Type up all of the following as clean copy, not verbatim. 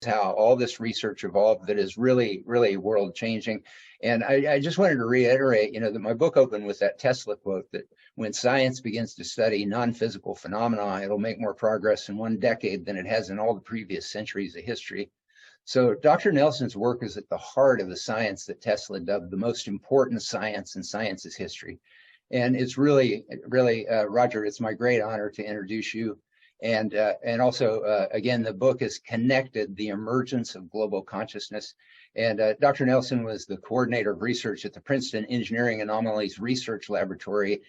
how all this research evolved that is really, really world changing. And I just wanted to reiterate, that my book opened with that Tesla quote that when science begins to study non-physical phenomena, it'll make more progress in one decade than it has in all the previous centuries of history. So Dr. Nelson's work is at the heart of the science that Tesla dubbed the most important science in science's history. And it's really, Roger, it's my great honor to introduce you. And also, again, the book is connected the emergence of global consciousness. And Dr. Nelson was the coordinator of research at the Princeton Engineering Anomalies Research Laboratory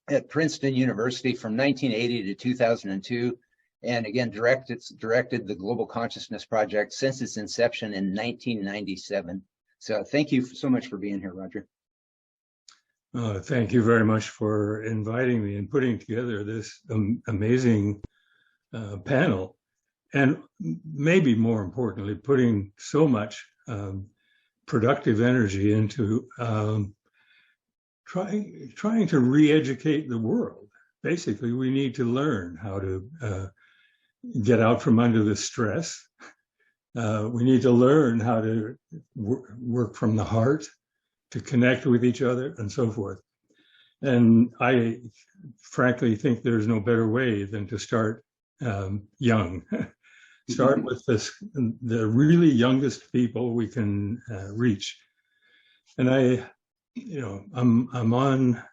at Princeton University from 1980 to 2002. And again, directed the Global Consciousness Project since its inception in 1997. So thank you so much for being here, Roger. Thank you very much for inviting me and putting together this amazing panel, and maybe more importantly, putting so much productive energy into trying to re-educate the world. Basically, we need to learn how to get out from under the stress. We need to learn how to work from the heart, to connect with each other, and so forth. And I frankly think there's no better way than to start young. Start with the really youngest people we can reach. And I'm on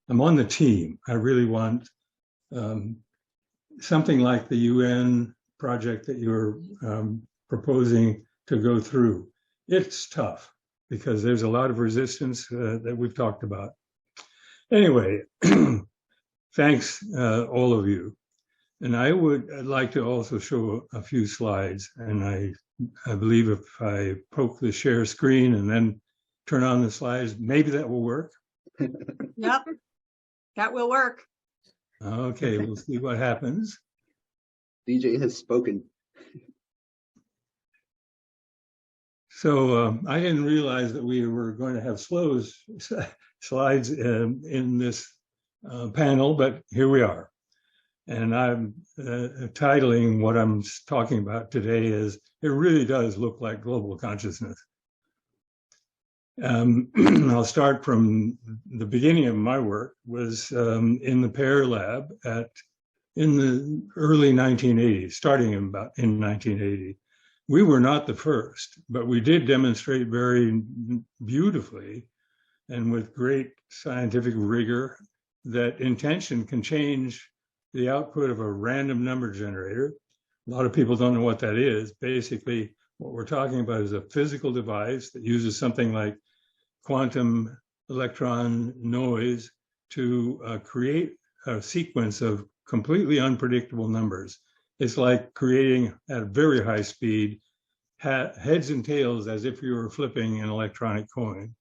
the team. I really want something like the UN project that you're proposing to go through. It's tough, because there's a lot of resistance that we've talked about. Anyway, thanks all of you. And I'd like to also show a few slides. And I believe if I poke the share screen and then turn on the slides, maybe that will work. Yep, that will work. Okay, we'll see what happens. DJ has spoken. So I didn't realize that we were going to have slides in this panel, but here we are. And I'm titling what I'm talking about today as "It really does look like global consciousness." I'll start from the beginning of my work. Was in the Pear Lab in the early 1980s, starting in 1980. We were not the first, but we did demonstrate very beautifully and with great scientific rigor that intention can change the output of a random number generator. A lot of people don't know what that is. Basically, what we're talking about is a physical device that uses something like quantum electron noise to create a sequence of completely unpredictable numbers. It's like creating at a very high speed heads and tails as if you were flipping an electronic coin.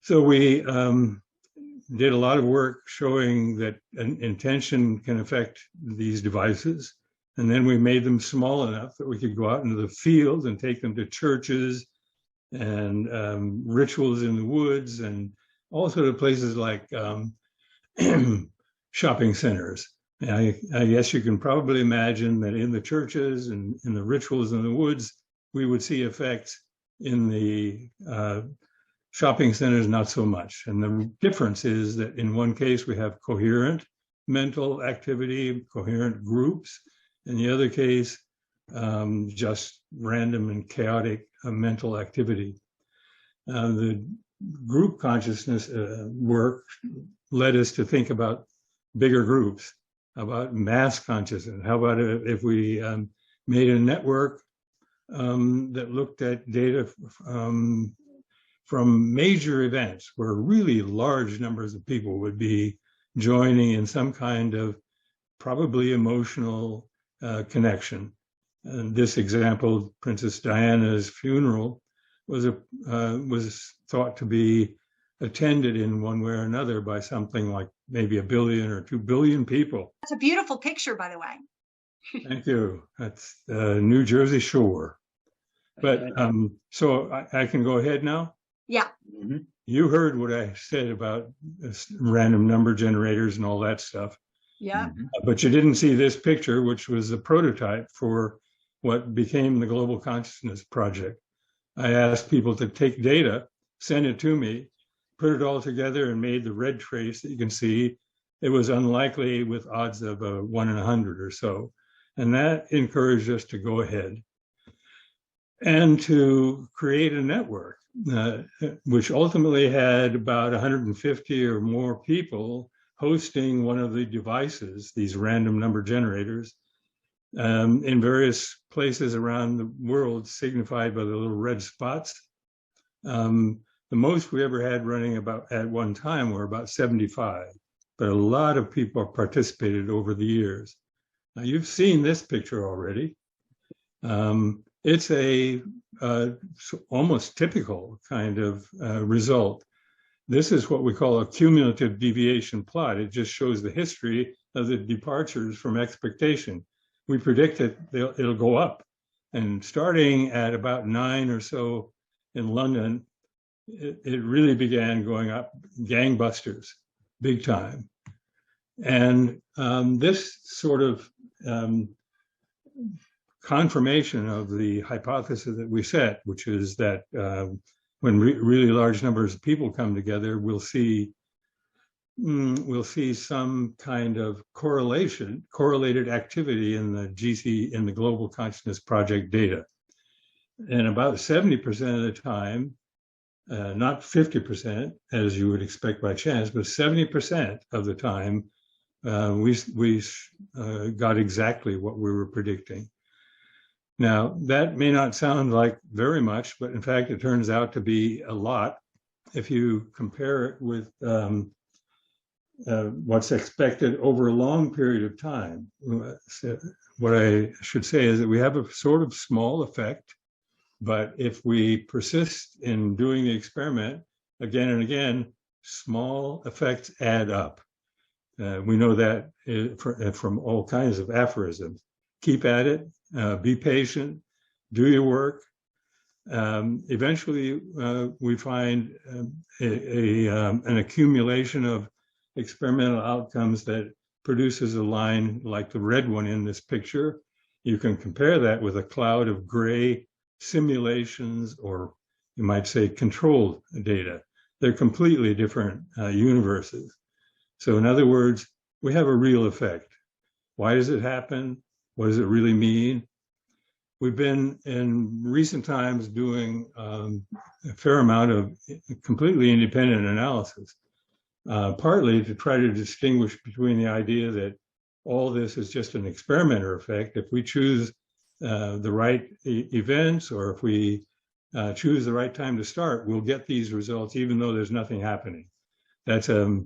So we did a lot of work showing that an intention can affect these devices. And then we made them small enough that we could go out into the field and take them to churches and rituals in the woods and all sort of places like shopping centers. I guess you can probably imagine that in the churches and in the rituals in the woods, we would see effects. In the shopping centers, not so much. And the difference is that in one case, we have coherent mental activity, coherent groups. In the other case, just random and chaotic mental activity. The group consciousness work led us to think about bigger groups, about mass consciousness. How about if we made a network that looked at data from major events where really large numbers of people would be joining in some kind of probably emotional connection. And this example, Princess Diana's funeral, was thought to be attended in one way or another by something like maybe 1 billion or 2 billion people. That's a beautiful picture, by the way. Thank you. That's New Jersey Shore. But so I can go ahead now? Yeah. You heard what I said about random number generators and all that stuff. Yeah. Mhm. But you didn't see this picture, which was a prototype for what became the Global Consciousness Project. I asked people to take data, send it to me, put it all together, and made the red trace that you can see. It was unlikely with odds of 1 in 100 or so. And that encouraged us to go ahead and to create a network, which ultimately had about 150 or more people hosting one of the devices, these random number generators, in various places around the world, signified by the little red spots. The most we ever had running about at one time were about 75, but a lot of people participated over the years. Now, you've seen this picture already. It's a almost typical kind of result. This is what we call a cumulative deviation plot. It just shows the history of the departures from expectation. We predict that it'll go up. And starting at about 9 or so in London, it really began going up gangbusters, big time. And this sort of confirmation of the hypothesis that we set, which is that when really large numbers of people come together, we'll see some kind of correlated activity in the Global Consciousness Project data. And about 70% of the time, not 50%, as you would expect by chance, but 70% of the time, we got exactly what we were predicting. Now, that may not sound like very much, but in fact, it turns out to be a lot if you compare it with what's expected over a long period of time. So what I should say is that we have a sort of small effect, but if we persist in doing the experiment again and again, small effects add up. We know that from all kinds of aphorisms. Keep at it, be patient, do your work. Eventually, we find an accumulation of experimental outcomes that produces a line like the red one in this picture. You can compare that with a cloud of gray simulations, or you might say controlled data. They're completely different universes. So in other words, we have a real effect. Why does it happen? What does it really mean? We've been in recent times doing a fair amount of completely independent analysis, partly to try to distinguish between the idea that all this is just an experimenter effect. If we choose the right events, or if we choose the right time to start, we'll get these results even though there's nothing happening. That's to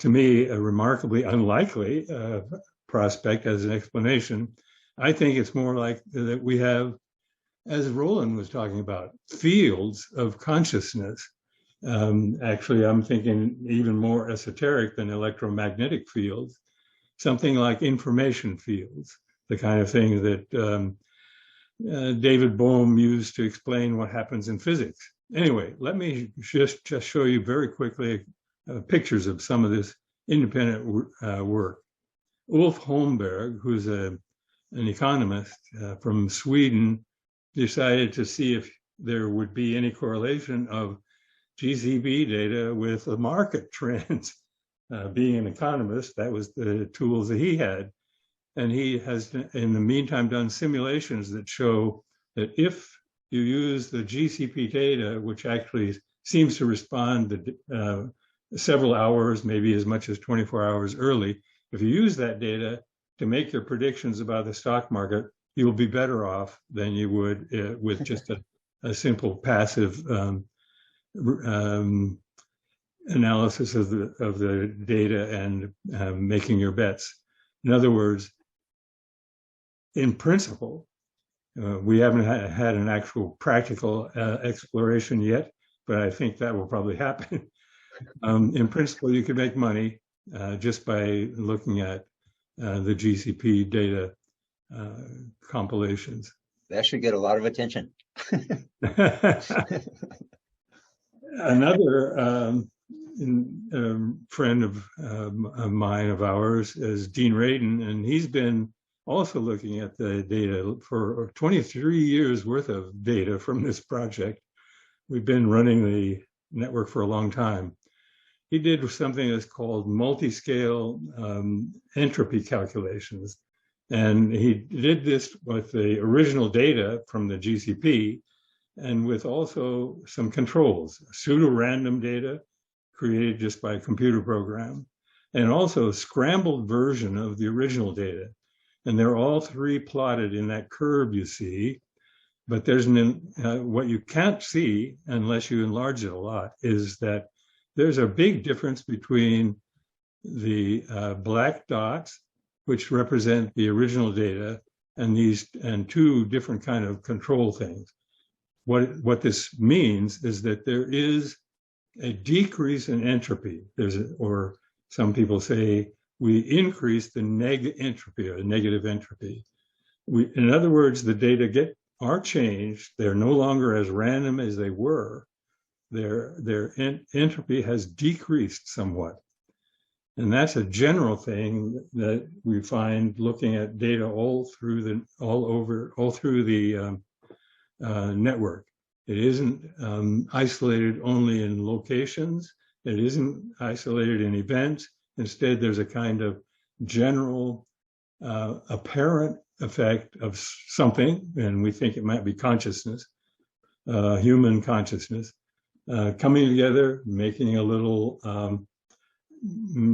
me a remarkably unlikely prospect as an explanation. I think it's more like that we have, as Roland was talking about, fields of consciousness. Actually, I'm thinking even more esoteric than electromagnetic fields, something like information fields, the kind of thing that David Bohm used to explain what happens in physics. Anyway, let me just show you very quickly pictures of some of this independent work. Ulf Holmberg, who's an economist from Sweden, decided to see if there would be any correlation of GCP data with the market trends. Being an economist, that was the tools that he had. And he has, in the meantime, done simulations that show that if you use the GCP data, which actually seems to respond to several hours, maybe as much as 24 hours early, if you use that data to make your predictions about the stock market, you will be better off than you would with just a simple passive analysis of the data and making your bets. In other words, in principle, we haven't had an actual practical exploration yet, but I think that will probably happen. In principle, you can make money just by looking at the GCP data compilations. That should get a lot of attention. Another friend of mine, of ours, is Dean Radin, and he's been also looking at the data for 23 years worth of data from this project. We've been running the network for a long time. He did something that's called multi-scale entropy calculations. And he did this with the original data from the GCP and with also some controls, pseudo-random data created just by a computer program, and also a scrambled version of the original data. And they're all three plotted in that curve you see. But there's what you can't see unless you enlarge it a lot is that there's a big difference between the black dots, which represent the original data, and two different kind of control things. What this means is that there is a decrease in entropy. Or some people say we increase the entropy or negative entropy. In other words, the data are changed. They're no longer as random as they were. Their entropy has decreased somewhat. And that's a general thing that we find looking at data all through the network. It isn't isolated only in locations. It isn't isolated in events. Instead, there's a kind of general apparent effect of something, and we think it might be consciousness, human consciousness, coming together, making a little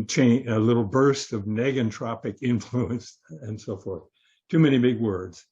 change, a little burst of negentropic influence, and so forth. Too many big words.